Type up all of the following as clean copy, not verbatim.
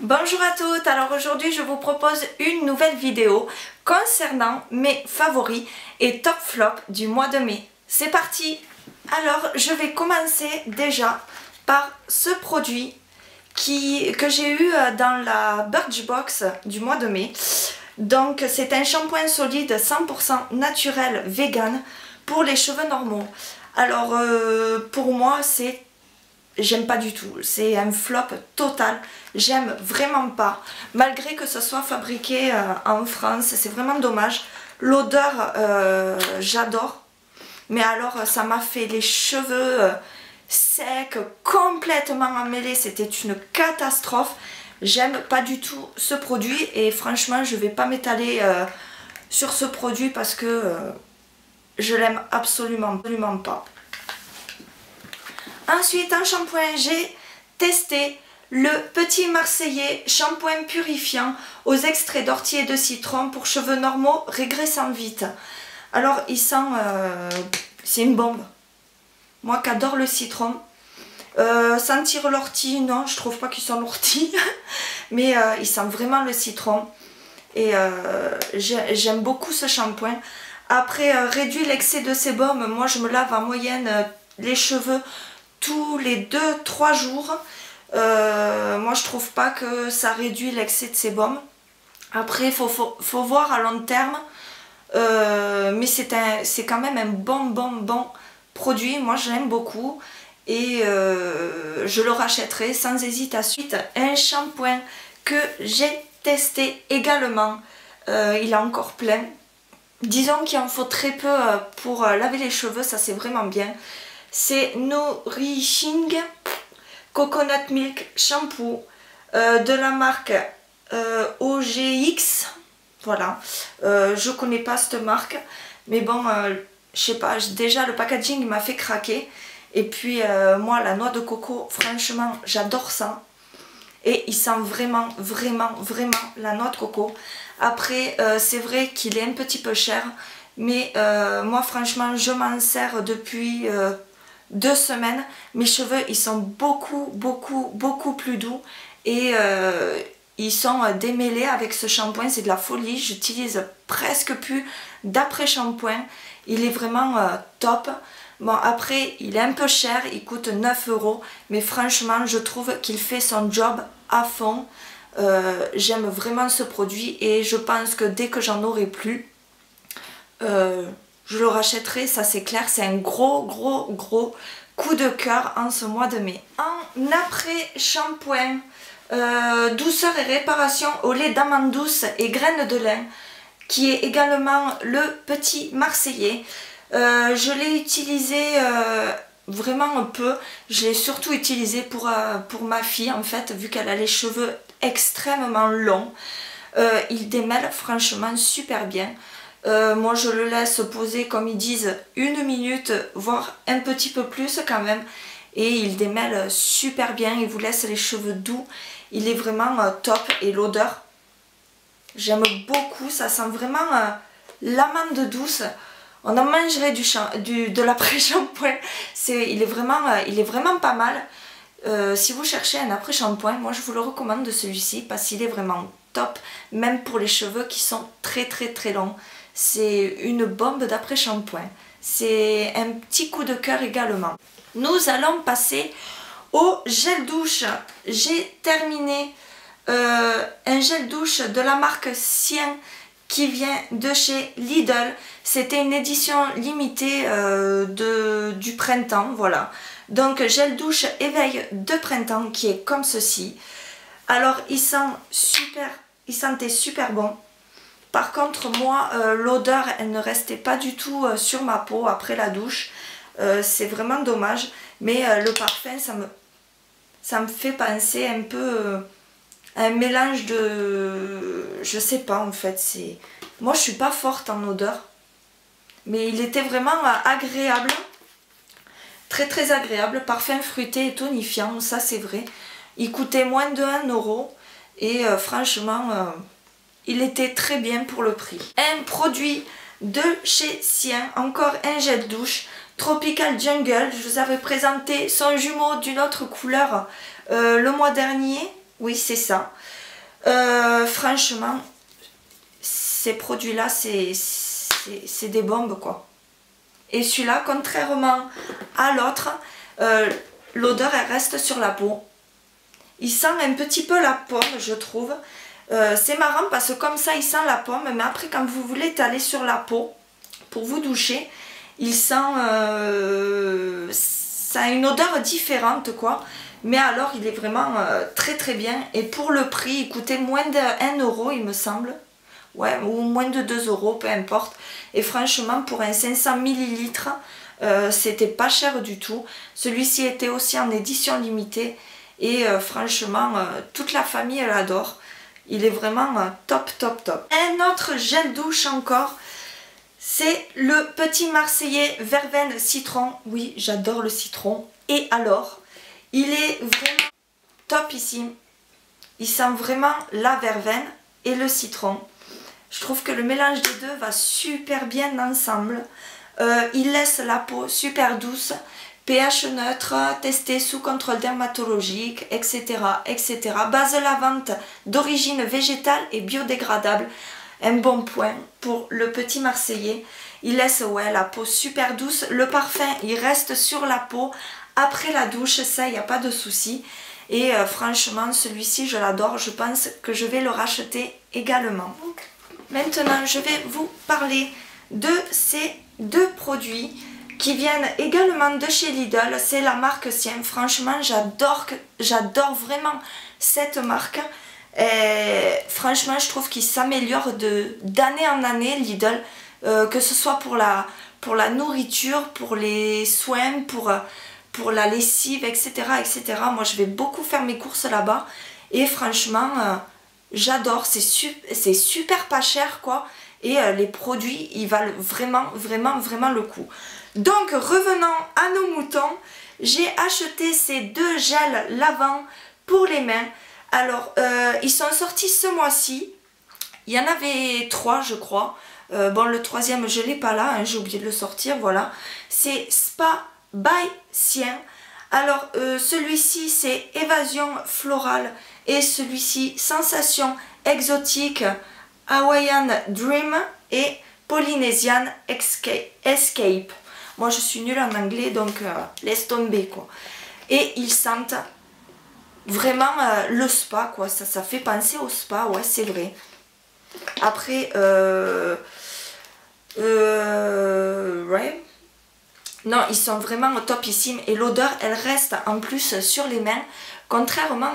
Bonjour à toutes, alors aujourd'hui je vous propose une nouvelle vidéo concernant mes favoris et top flop du mois de mai. C'est parti! Alors je vais commencer déjà par ce produit que j'ai eu dans la Birchbox du mois de mai. Donc c'est un shampoing solide 100% naturel vegan pour les cheveux normaux. Alors pour moi j'aime pas du tout, c'est un flop total, j'aime vraiment pas, malgré que ce soit fabriqué en France, c'est vraiment dommage. L'odeur, j'adore, mais alors ça m'a fait les cheveux secs, complètement emmêlés, c'était une catastrophe. J'aime pas du tout ce produit et franchement je vais pas m'étaler sur ce produit parce que je l'aime absolument pas. Ensuite, en shampoing, j'ai testé le Petit Marseillais shampoing purifiant aux extraits d'ortie et de citron pour cheveux normaux régressant vite. Alors, il sent... c'est une bombe. Moi qui adore le citron. Sentir l'ortie, non, je trouve pas qu'il sent l'ortie. Mais il sent vraiment le citron. Et j'aime beaucoup ce shampoing. Après, réduit l'excès de sébum. Moi, je me lave en moyenne les cheveux tous les 2-3 jours. Moi je trouve pas que ça réduit l'excès de sébum. Après il faut voir à long terme, mais c'est quand même un bon produit. Moi je l'aime beaucoup et je le rachèterai sans hésitation. Ensuite, un shampoing que j'ai testé également, il est encore plein. Disons qu'il en faut très peu pour laver les cheveux, ça c'est vraiment bien. C'est Nourishing Coconut Milk Shampoo de la marque OGX. Voilà, je connais pas cette marque, mais bon, je sais pas, déjà le packaging m'a fait craquer. Et puis moi la noix de coco, franchement j'adore ça. Et il sent vraiment la noix de coco. Après c'est vrai qu'il est un petit peu cher, mais moi franchement je m'en sers depuis 2 semaines. Mes cheveux ils sont beaucoup plus doux et ils sont démêlés avec ce shampoing, c'est de la folie. J'utilise presque plus d'après shampoing, il est vraiment top. Bon après il est un peu cher, il coûte 9 €, mais franchement je trouve qu'il fait son job à fond. J'aime vraiment ce produit et je pense que dès que j'en aurai plus, je le rachèterai, ça c'est clair. C'est un gros coup de cœur en ce mois de mai. En après shampoing, douceur et réparation au lait d'amande douce et graines de lin, qui est également le Petit Marseillais. Je l'ai utilisé vraiment un peu. Je l'ai surtout utilisé pour ma fille en fait, vu qu'elle a les cheveux extrêmement longs. Il démêle franchement super bien. Moi je le laisse poser comme ils disent 1 minute, voire un petit peu plus quand même, et il démêle super bien, il vous laisse les cheveux doux, il est vraiment top. Et l'odeur, j'aime beaucoup, ça sent vraiment l'amande douce. On en mangerait de l'après-shampoing. Il est vraiment pas mal. Si vous cherchez un après-shampoing, moi je vous le recommande de celui-ci parce qu'il est vraiment top, même pour les cheveux qui sont très longs. C'est une bombe d'après-shampoing. C'est un petit coup de cœur également. Nous allons passer au gel douche. J'ai terminé un gel douche de la marque Sien qui vient de chez Lidl. C'était une édition limitée du printemps, voilà. Donc gel douche éveil de printemps qui est comme ceci. Alors il sentait super bon. Par contre moi l'odeur elle ne restait pas du tout sur ma peau après la douche. C'est vraiment dommage. Mais le parfum ça me fait penser un peu à un mélange de... Je sais pas en fait. Moi je suis pas forte en odeur. Mais il était vraiment agréable. Très très agréable. Parfum fruité et tonifiant, ça c'est vrai. Il coûtait moins de 1 €. Et franchement, il était très bien pour le prix. Un produit de chez Sien, encore un gel douche. Tropical Jungle, je vous avais présenté son jumeau d'une autre couleur le mois dernier. Oui, c'est ça. Franchement, ces produits-là, c'est des bombes, quoi. Et celui-là, contrairement à l'autre, l'odeur, elle reste sur la peau. Il sent un petit peu la pomme, je trouve. C'est marrant parce que comme ça, il sent la pomme. Mais après, quand vous voulez étaler sur la peau, pour vous doucher, il sent... ça a une odeur différente, quoi. Mais alors, il est vraiment très très bien. Et pour le prix, il coûtait moins de 1 €, il me semble. Ouais, ou moins de 2 €, peu importe. Et franchement, pour un 500 ml, c'était pas cher du tout. Celui-ci était aussi en édition limitée. Et franchement, toute la famille, elle adore. Il est vraiment top, top, top. Un autre gel douche encore. C'est le Petit Marseillais Verveine Citron. Oui, j'adore le citron. Et alors, il est vraiment topissime. Il sent vraiment la verveine et le citron. Je trouve que le mélange des deux va super bien ensemble. Il laisse la peau super douce. pH neutre, testé sous contrôle dermatologique, etc. etc. Base lavante d'origine végétale et biodégradable. Un bon point pour le Petit Marseillais. Il laisse la peau super douce. Le parfum, il reste sur la peau après la douche. Ça, il n'y a pas de souci. Et franchement, celui-ci, je l'adore. Je pense que je vais le racheter également. Maintenant, je vais vous parler de ces deux produits qui viennent également de chez Lidl. C'est la marque Sien. Franchement, j'adore vraiment cette marque. Et franchement, je trouve qu'il s'améliore d'année en année, Lidl. Que ce soit pour la nourriture, pour les soins, pour la lessive, etc., etc. Moi, je vais beaucoup faire mes courses là-bas. Et franchement, j'adore. C'est super pas cher, quoi. Et les produits, ils valent vraiment, vraiment, vraiment le coup. Donc, revenons à nos moutons. J'ai acheté ces deux gels lavants pour les mains. Alors, ils sont sortis ce mois-ci. Il y en avait 3, je crois. Bon, le troisième, je ne l'ai pas là. Hein, j'ai oublié de le sortir, voilà. C'est Spa by Sien. Alors, celui-ci, c'est Évasion Florale. Et celui-ci, Sensation Exotique Hawaiian Dream et Polynesian Escape. Moi, je suis nulle en anglais, donc laisse tomber, quoi. Et ils sentent vraiment le spa, quoi. Ça fait penser au spa, ouais, c'est vrai. Après, ouais. Non, ils sont vraiment topissimes. Et l'odeur, elle reste en plus sur les mains. Contrairement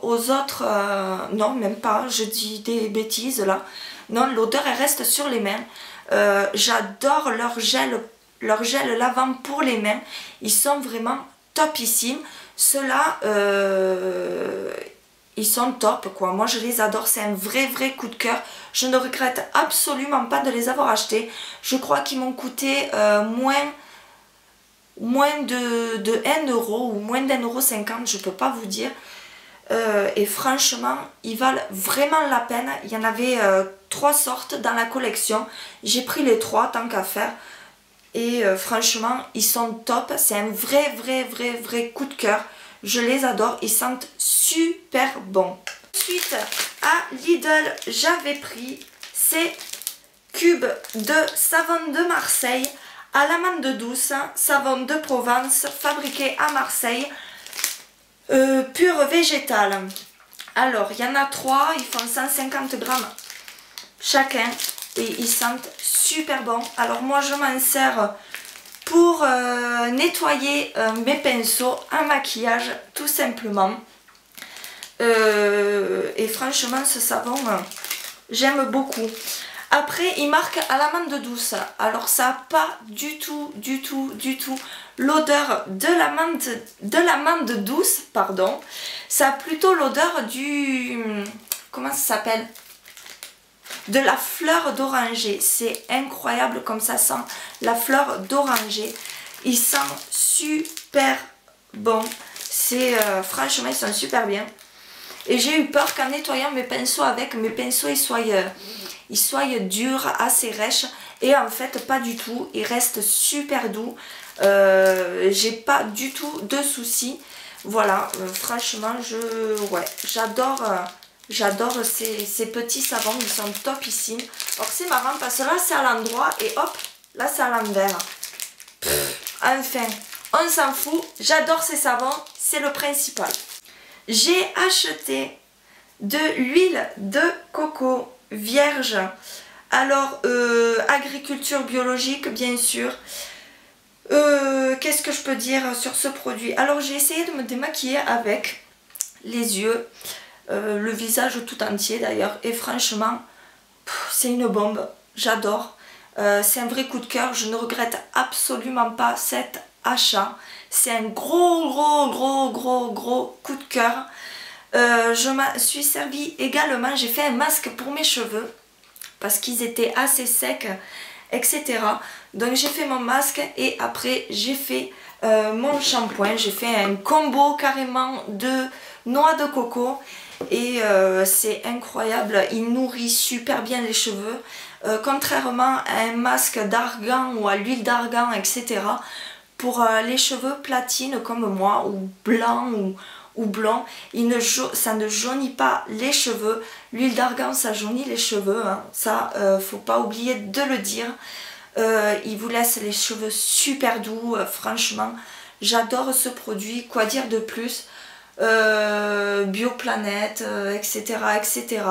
aux autres... non, même pas, je dis des bêtises, là. Non, l'odeur, elle reste sur les mains. J'adore leur gel lavant pour les mains. Ils sont vraiment topissimes. Ceux-là, ils sont top, quoi. Moi, je les adore. C'est un vrai coup de cœur. Je ne regrette absolument pas de les avoir achetés. Je crois qu'ils m'ont coûté moins de 1 € ou moins d'1,50 €, je peux pas vous dire. Et franchement, ils valent vraiment la peine. Il y en avait 3 sortes dans la collection. J'ai pris les 3 tant qu'à faire. Et franchement, ils sont top. C'est un vrai coup de cœur. Je les adore. Ils sentent super bon. Ensuite, à Lidl, j'avais pris ces cubes de savon de Marseille à l'amande douce, savon de Provence, fabriqué à Marseille, pur végétal. Alors, il y en a 3, ils font 150 grammes chacun et ils sentent super bon. Alors moi, je m'en sers pour nettoyer mes pinceaux, un maquillage, tout simplement. Et franchement, ce savon, j'aime beaucoup. Après, il marque à l'amande douce. Alors, ça n'a pas du tout l'odeur de l'amande douce, pardon. Ça a plutôt l'odeur du... Comment ça s'appelle? de la fleur d'oranger. C'est incroyable comme ça sent la fleur d'oranger. Il sent super bon. C'est franchement, ils sont super bien. Et j'ai eu peur qu'en nettoyant mes pinceaux avec, mes pinceaux ils soient durs, assez rêches. Et en fait, pas du tout. Ils restent super doux. J'ai pas du tout de soucis. Voilà, franchement, j'adore ces petits savons. Ils sont topissimes. Alors c'est marrant parce que là, c'est à l'endroit et hop, là, c'est à l'envers. Enfin, on s'en fout. J'adore ces savons. C'est le principal. J'ai acheté de l'huile de coco vierge. Alors, agriculture biologique, bien sûr. Qu'est-ce que je peux dire sur ce produit? Alors, j'ai essayé de me démaquiller avec les yeux, le visage tout entier d'ailleurs. Et franchement, c'est une bombe. J'adore. C'est un vrai coup de cœur. Je ne regrette absolument pas cet achat. C'est un gros coup de cœur. Je m'en suis servi également. J'ai fait un masque pour mes cheveux parce qu'ils étaient assez secs, etc. Donc j'ai fait mon masque et après j'ai fait mon shampoing. J'ai fait un combo carrément de noix de coco et c'est incroyable. Il nourrit super bien les cheveux. Contrairement à un masque d'argan ou à l'huile d'argan, etc. Pour les cheveux platines comme moi ou blancs ou blonds, ça ne jaunit pas les cheveux. L'huile d'argan, ça jaunit les cheveux, hein. Ça, faut pas oublier de le dire. Il vous laisse les cheveux super doux, franchement. J'adore ce produit, quoi dire de plus? Bioplanète, etc. etc.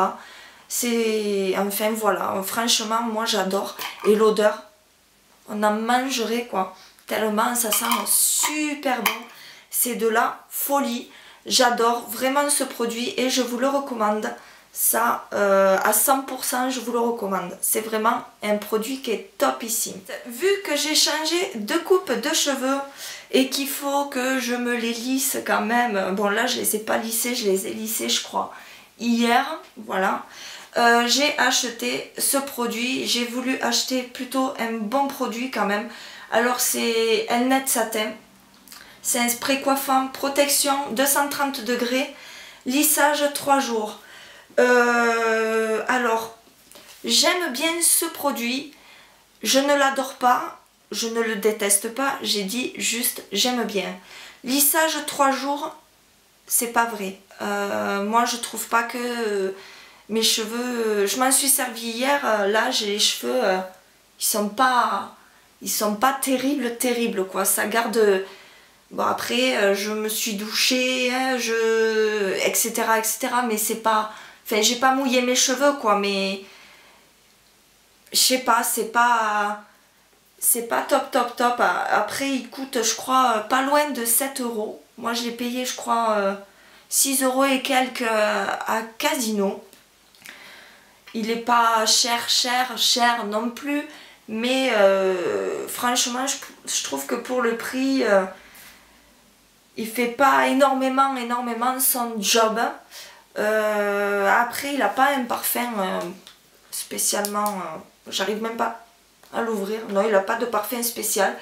Enfin voilà, franchement, moi j'adore. Et l'odeur, on en mangerait quoi. Tellement ça sent super bon. C'est de la folie. J'adore vraiment ce produit et je vous le recommande. Ça, à 100%, je vous le recommande. C'est vraiment un produit qui est topissime. Vu que j'ai changé de coupe de cheveux et qu'il faut que je me les lisse quand même. Bon là, je les ai pas lissés, je les ai lissés, je crois, hier. Voilà. J'ai acheté ce produit. J'ai voulu acheter plutôt un bon produit quand même. Alors c'est un net satin. C'est un spray coiffant, protection 230 degrés, lissage 3 jours. Alors, j'aime bien ce produit. Je ne l'adore pas, je ne le déteste pas. J'ai dit juste j'aime bien. Lissage 3 jours, c'est pas vrai. Moi je trouve pas que mes cheveux... Je m'en suis servi hier, là j'ai les cheveux, ils sont pas terribles quoi. Ça garde... Bon après je me suis douchée, hein, etc. mais c'est pas... Enfin j'ai pas mouillé mes cheveux quoi, mais... Je sais pas, c'est pas top. Après il coûte je crois pas loin de 7 €. Moi je l'ai payé je crois 6 € et quelques à Casino. Il est pas cher non plus. Mais franchement je trouve que pour le prix il fait pas énormément son job. Après il a pas un parfum spécialement, j'arrive même pas à l'ouvrir. Non, il n'a pas de parfum spécial.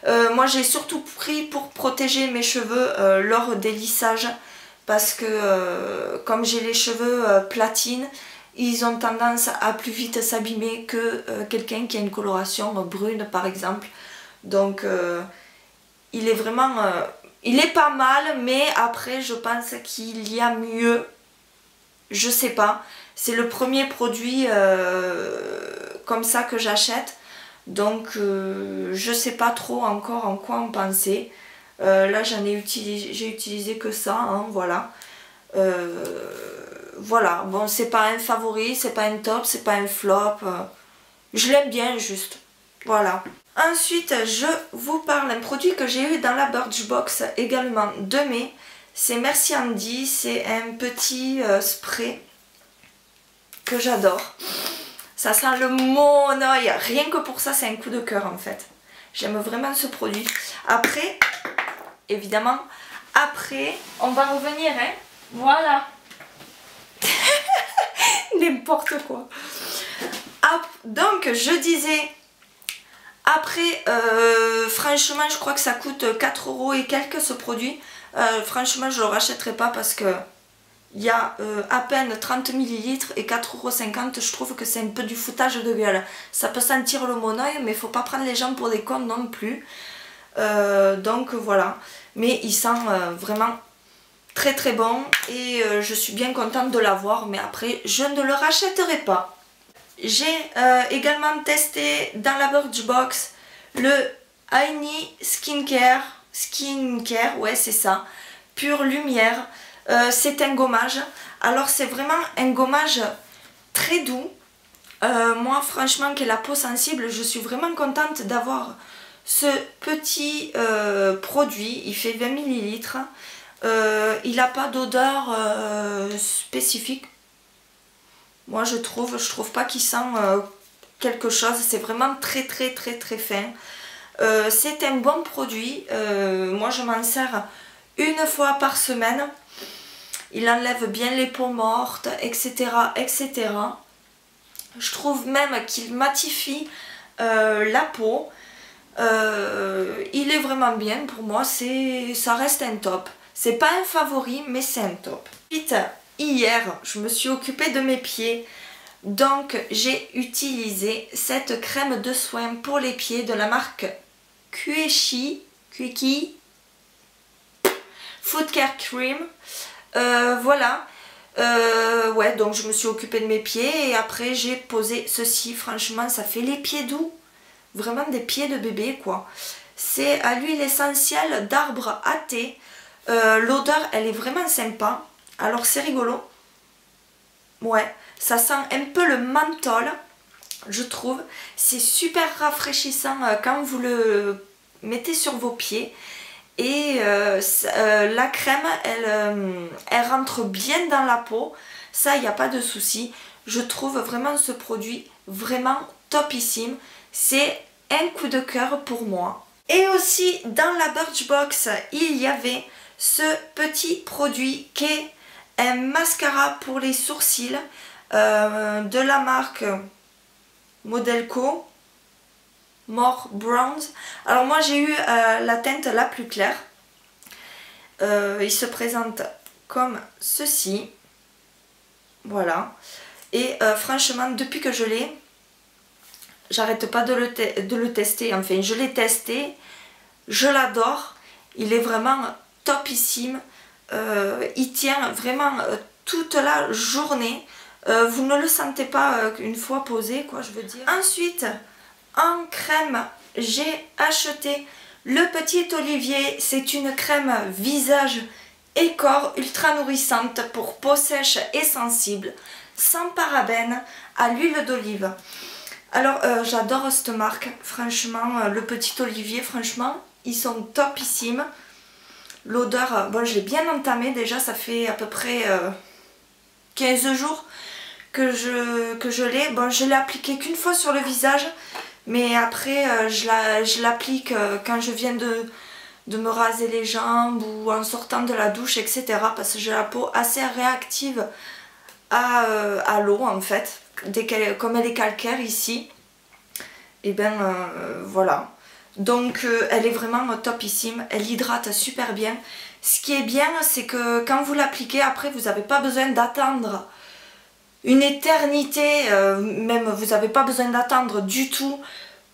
Moi j'ai surtout pris pour protéger mes cheveux lors des lissages parce que comme j'ai les cheveux platines, ils ont tendance à plus vite s'abîmer que quelqu'un qui a une coloration brune par exemple. Donc il est vraiment... il est pas mal, mais après je pense qu'il y a mieux. Je sais pas. C'est le premier produit comme ça que j'achète. Donc je sais pas trop encore en quoi en penser. Là j'ai utilisé que ça, hein, voilà. Voilà, bon c'est pas un favori, c'est pas un top, c'est pas un flop. Je l'aime bien juste. Voilà. Ensuite je vous parle d'un produit que j'ai eu dans la Birchbox également de mai. C'est Merci Andy, c'est un petit spray que j'adore. Ça sent le monoeil, rien que pour ça c'est un coup de cœur en fait. J'aime vraiment ce produit. Après, évidemment, après on va revenir, hein. Voilà. N'importe quoi. Donc je disais, après franchement je crois que ça coûte 4 € et quelques ce produit. Franchement je ne le rachèterai pas parce que il y a à peine 30 ml et 4,50 €. Je trouve que c'est un peu du foutage de gueule. Ça peut sentir le monoeil, mais il faut pas prendre les gens pour des cons non plus. Donc voilà. Mais il sent vraiment très très bon. Et je suis bien contente de l'avoir. Mais après, je ne le rachèterai pas. J'ai également testé dans la Birchbox le Honey Skincare. Ouais, c'est ça. Pure lumière. C'est un gommage. Alors c'est vraiment un gommage très doux. Moi franchement qui ai la peau sensible, je suis vraiment contente d'avoir ce petit produit. Il fait 20 ml. Il n'a pas d'odeur spécifique. Moi je trouve pas qu'il sent quelque chose. C'est vraiment très très très très fin. C'est un bon produit. Moi je m'en sers une fois par semaine. Il enlève bien les peaux mortes, etc. etc. Je trouve même qu'il matifie la peau. Il est vraiment bien pour moi. Ça reste un top. C'est pas un favori, mais c'est un top. Ensuite, hier, je me suis occupée de mes pieds. Donc, j'ai utilisé cette crème de soin pour les pieds de la marque Quickie Foot Care Cream. Voilà, ouais, donc je me suis occupée de mes pieds et après j'ai posé ceci. Franchement ça fait les pieds doux, vraiment des pieds de bébé quoi. C'est à l'huile essentielle d'arbre à thé. L'odeur elle est vraiment sympa. Alors c'est rigolo, ouais, ça sent un peu le menthol je trouve. C'est super rafraîchissant quand vous le mettez sur vos pieds. Et la crème, elle rentre bien dans la peau. Ça, il n'y a pas de souci. Je trouve vraiment ce produit vraiment topissime. C'est un coup de cœur pour moi. Et aussi, dans la Birchbox, il y avait ce petit produit qui est un mascara pour les sourcils de la marque Modelco. More Bronze. Alors moi j'ai eu la teinte la plus claire. Il se présente comme ceci. Voilà. Et franchement depuis que je l'ai, j'arrête pas de le tester. Enfin je l'ai testé. Je l'adore. Il est vraiment topissime. Il tient vraiment toute la journée. Vous ne le sentez pas une fois posé quoi je veux dire. Ensuite en crème, j'ai acheté le Petit Olivier. C'est une crème visage et corps ultra nourrissante pour peau sèche et sensible, sans parabènes, à l'huile d'olive. Alors j'adore cette marque, franchement, le Petit Olivier, franchement, ils sont topissimes. L'odeur, bon je l'ai bien entamée déjà, ça fait à peu près 15 jours que je l'ai. Bon je l'ai appliqué qu'une fois sur le visage. Mais après, je l'applique quand je viens de me raser les jambes ou en sortant de la douche, etc. Parce que j'ai la peau assez réactive à l'eau en fait. Comme elle est calcaire ici. Et ben voilà. Donc elle est vraiment topissime. Elle hydrate super bien. Ce qui est bien, c'est que quand vous l'appliquez, après vous n'avez pas besoin d'attendre une éternité, même vous n'avez pas besoin d'attendre du tout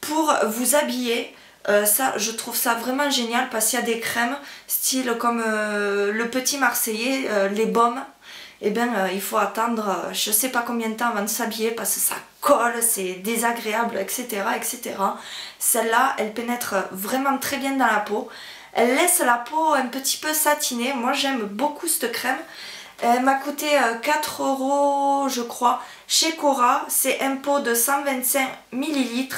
pour vous habiller. Ça, je trouve ça vraiment génial parce qu'il y a des crèmes style comme le Petit Marseillais, les baumes. Et bien il faut attendre je sais pas combien de temps avant de s'habiller parce que ça colle, c'est désagréable, etc. etc. Celle-là, elle pénètre vraiment très bien dans la peau. Elle laisse la peau un petit peu satinée. Moi j'aime beaucoup cette crème. Elle m'a coûté 4 € je crois chez Cora. C'est un pot de 125 ml.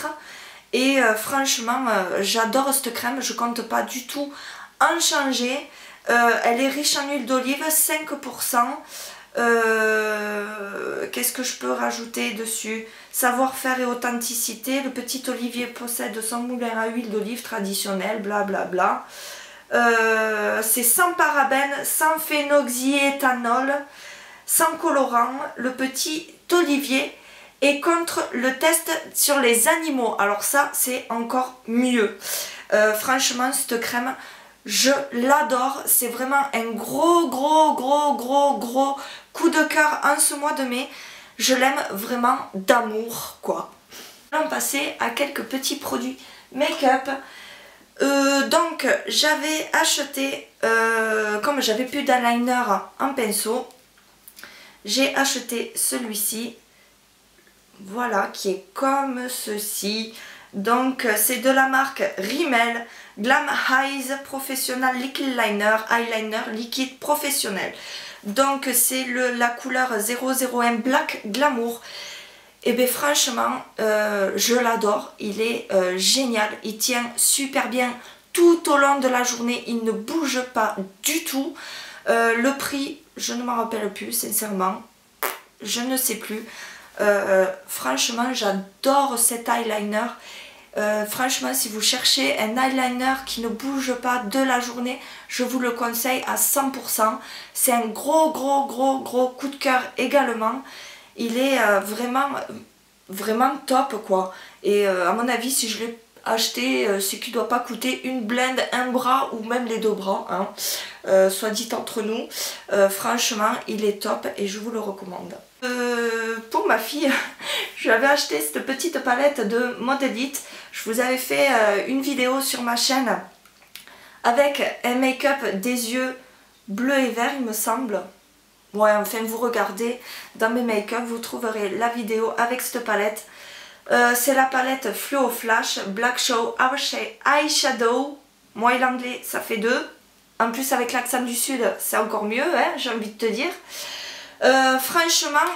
Et franchement j'adore cette crème. Je compte pas du tout en changer. Elle est riche en huile d'olive, 5%. Qu'est-ce que je peux rajouter dessus? Savoir-faire et authenticité. Le Petit Olivier possède son moulin à huile d'olive traditionnel, blablabla. C'est sans parabènes, sans phénoxyéthanol, sans colorant. Le Petit Olivier et contre le test sur les animaux. Alors ça, c'est encore mieux. Franchement, cette crème, je l'adore. C'est vraiment un gros coup de cœur en ce mois de mai. Je l'aime vraiment d'amour, quoi. On va passer à quelques petits produits make-up. Donc j'avais acheté, comme j'avais plus d'eyeliner en pinceau, j'ai acheté celui-ci, voilà, qui est comme ceci. Donc c'est de la marque Rimmel Glam Eyes Professional Liquid Liner, eyeliner liquide professionnel. Donc c'est la couleur 001 Black Glamour. Et bien franchement, je l'adore, il est génial, il tient super bien tout au long de la journée, il ne bouge pas du tout. Le prix, je ne m'en rappelle plus, sincèrement, je ne sais plus. Franchement, j'adore cet eyeliner. Franchement, si vous cherchez un eyeliner qui ne bouge pas de la journée, je vous le conseille à 100%. C'est un gros coup de cœur également. Il est vraiment top, quoi. Et à mon avis, si je l'ai acheté, c'est qu'il ne doit pas coûter une blinde, un bras ou même les deux bras, hein. Soit dit entre nous. Franchement, il est top et je vous le recommande. Pour ma fille, j'avais acheté cette petite palette de Modelite. Je vous avais fait une vidéo sur ma chaîne avec un make-up des yeux bleus et verts, il me semble. Ouais, enfin vous regardez dans mes make-up, vous trouverez la vidéo avec cette palette. C'est la palette Fluo Flash Black Show Eyeshadow. Moi et l'anglais, ça fait deux. En plus avec l'accent du sud, c'est encore mieux, hein, j'ai envie de te dire. Franchement,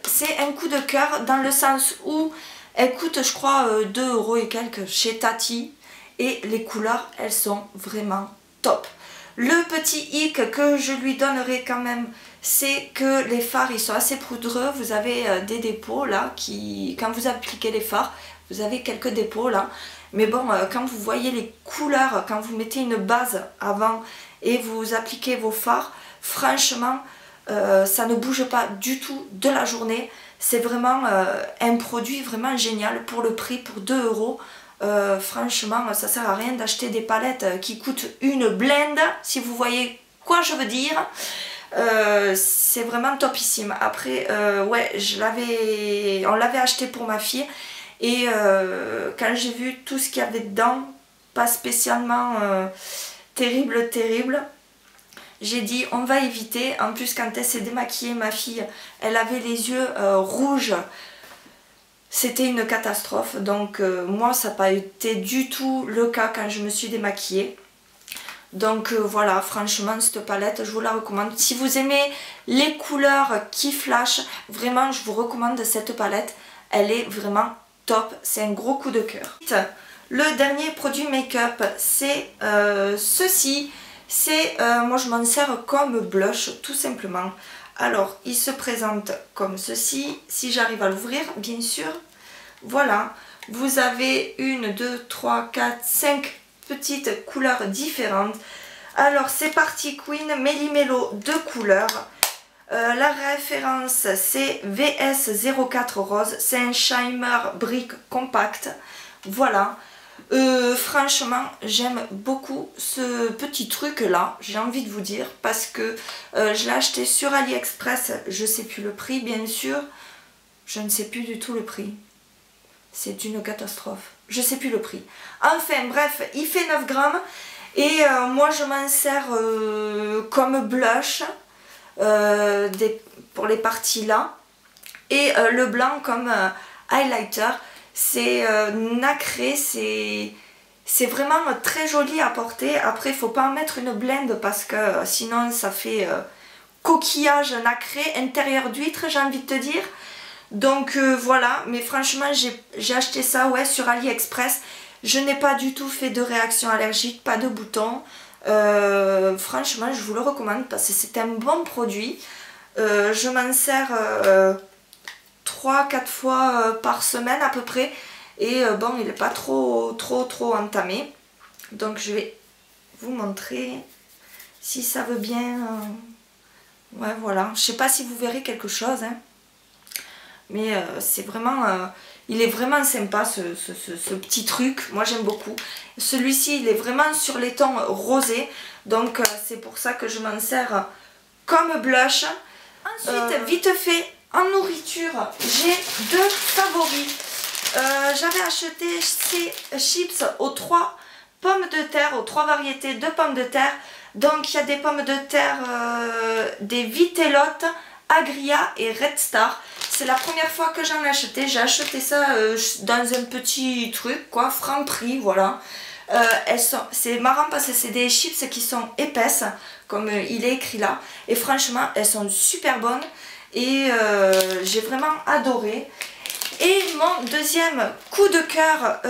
c'est un coup de cœur dans le sens où elle coûte, je crois, 2 € et quelques chez Tati. Et les couleurs, elles sont vraiment top. Le petit hic que je lui donnerai quand même, c'est que les fards, ils sont assez poudreux. Vous avez des dépôts là, quand vous appliquez les fards, vous avez quelques dépôts là. Mais bon, quand vous voyez les couleurs, quand vous mettez une base avant et vous appliquez vos fards, franchement, ça ne bouge pas du tout de la journée. C'est vraiment un produit vraiment génial pour le prix, pour 2 €. Franchement, ça sert à rien d'acheter des palettes qui coûtent une blinde, si vous voyez quoi je veux dire. C'est vraiment topissime. Après, ouais, on l'avait acheté pour ma fille. Et quand j'ai vu tout ce qu'il y avait dedans, pas spécialement terrible, j'ai dit on va éviter. En plus, quand elle s'est démaquillée, ma fille, elle avait les yeux rouges. C'était une catastrophe. Donc moi, ça n'a pas été du tout le cas quand je me suis démaquillée. Donc voilà, franchement, cette palette, je vous la recommande. Si vous aimez les couleurs qui flashent, vraiment, je vous recommande cette palette. Elle est vraiment top. C'est un gros coup de cœur. Le dernier produit make-up, c'est ceci. C'est, moi je m'en sers comme blush, tout simplement. Alors, il se présente comme ceci. Si j'arrive à l'ouvrir, bien sûr. Voilà. Vous avez 1, 2, 3, 4, 5 petites couleurs différentes. Alors, c'est parti Queen Méli-Mélo, 2 couleurs. La référence, c'est VS04 Rose. C'est un shimmer brique compact. Voilà. Franchement, j'aime beaucoup ce petit truc là, j'ai envie de vous dire, parce que je l'ai acheté sur AliExpress, je sais plus le prix bien sûr, je ne sais plus du tout le prix, c'est une catastrophe, je sais plus le prix. Enfin bref, il fait 9 grammes et moi je m'en sers comme blush pour les parties là, et le blanc comme highlighter. C'est nacré, c'est vraiment très joli à porter. Après, il ne faut pas en mettre une blende parce que sinon ça fait coquillage nacré, intérieur d'huître, j'ai envie de te dire. Donc voilà, mais franchement, j'ai acheté ça ouais, sur AliExpress. Je n'ai pas du tout fait de réaction allergique, pas de boutons. Franchement, je vous le recommande parce que c'est un bon produit. Je m'en sers 3-4 fois par semaine à peu près, et bon, il n'est pas trop entamé, donc je vais vous montrer si ça veut bien. Ouais, voilà, je sais pas si vous verrez quelque chose, hein. Mais c'est vraiment... il est vraiment sympa ce petit truc. Moi j'aime beaucoup. Celui-ci il est vraiment sur les tons rosés. Donc c'est pour ça que je m'en sers comme blush. Ensuite, vite fait, en nourriture, j'ai 2 favoris. J'avais acheté ces chips aux 3 pommes de terre, aux 3 variétés de pommes de terre. Donc il y a des pommes de terre, des Vitellotte, Agria et Red Star. C'est la première fois que j'en ai acheté. J'ai acheté ça dans un petit truc, quoi, Franprix, voilà. C'est marrant parce que c'est des chips qui sont épaisses, comme il est écrit là. Et franchement, elles sont super bonnes. Et j'ai vraiment adoré. Et mon deuxième coup de cœur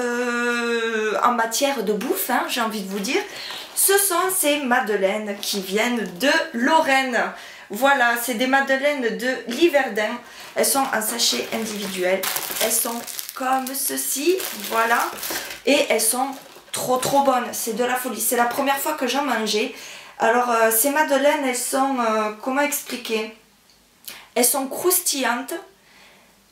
en matière de bouffe, hein, j'ai envie de vous dire, ce sont ces madeleines qui viennent de Lorraine. Voilà, c'est des madeleines de Liverdun. Elles sont en sachet individuel. Elles sont comme ceci, voilà. Et elles sont trop bonnes. C'est de la folie. C'est la première fois que j'en mangeais. Alors, ces madeleines, elles sont... comment expliquer? Elles sont croustillantes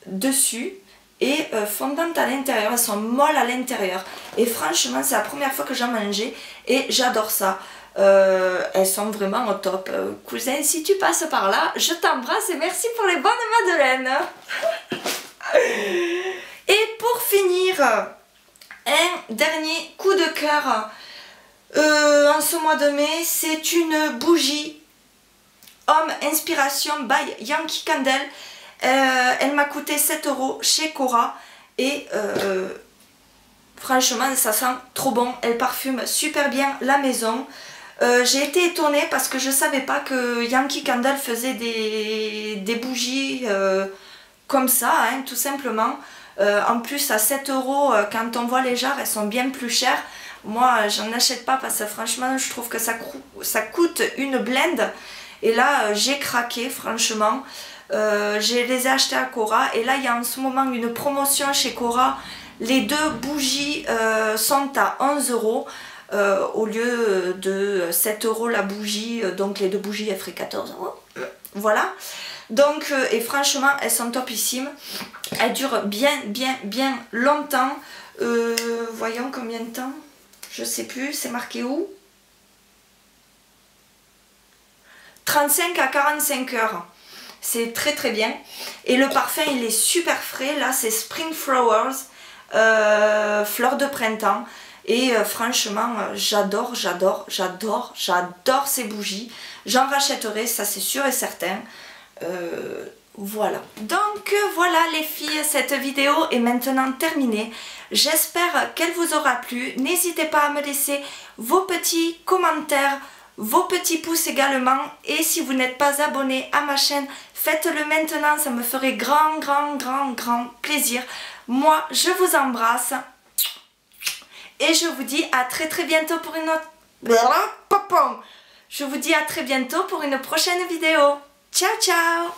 dessus et fondantes à l'intérieur. Elles sont molles à l'intérieur. Et franchement, c'est la première fois que j'en mangeais. Et j'adore ça. Elles sont vraiment au top. Cousin, si tu passes par là, je t'embrasse et merci pour les bonnes madeleines. Et pour finir, un dernier coup de cœur en ce mois de mai, c'est une bougie Homme Inspiration by Yankee Candle. Elle m'a coûté 7 € chez Cora et franchement ça sent trop bon. Elle parfume super bien la maison. J'ai été étonnée parce que je ne savais pas que Yankee Candle faisait des bougies comme ça, hein, tout simplement. En plus à 7 € quand on voit les jarres, elles sont bien plus chères. Moi j'en achète pas parce que franchement je trouve que ça coûte une blinde. Et là j'ai craqué franchement. Je les ai achetés à Cora et là il y a en ce moment une promotion chez Cora. Les 2 bougies sont à 11 € au lieu de 7 € la bougie. Donc les 2 bougies elles feraient 14 €. Voilà. Donc et franchement elles sont topissimes. Elles durent bien longtemps. Voyons combien de temps. Je sais plus, c'est marqué où? 35 à 45 heures. C'est très bien. Et le parfum il est super frais. Là c'est Spring Flowers, fleurs de printemps. Et franchement j'adore ces bougies. J'en rachèterai, ça c'est sûr et certain. Voilà. Donc voilà les filles, cette vidéo est maintenant terminée. J'espère qu'elle vous aura plu. N'hésitez pas à me laisser vos petits commentaires, vos petits pouces également. Et si vous n'êtes pas abonné à ma chaîne, faites-le maintenant, ça me ferait grand plaisir. Moi, je vous embrasse. Et je vous dis à très bientôt pour une autre... Je vous dis à très bientôt pour une prochaine vidéo. Ciao, ciao!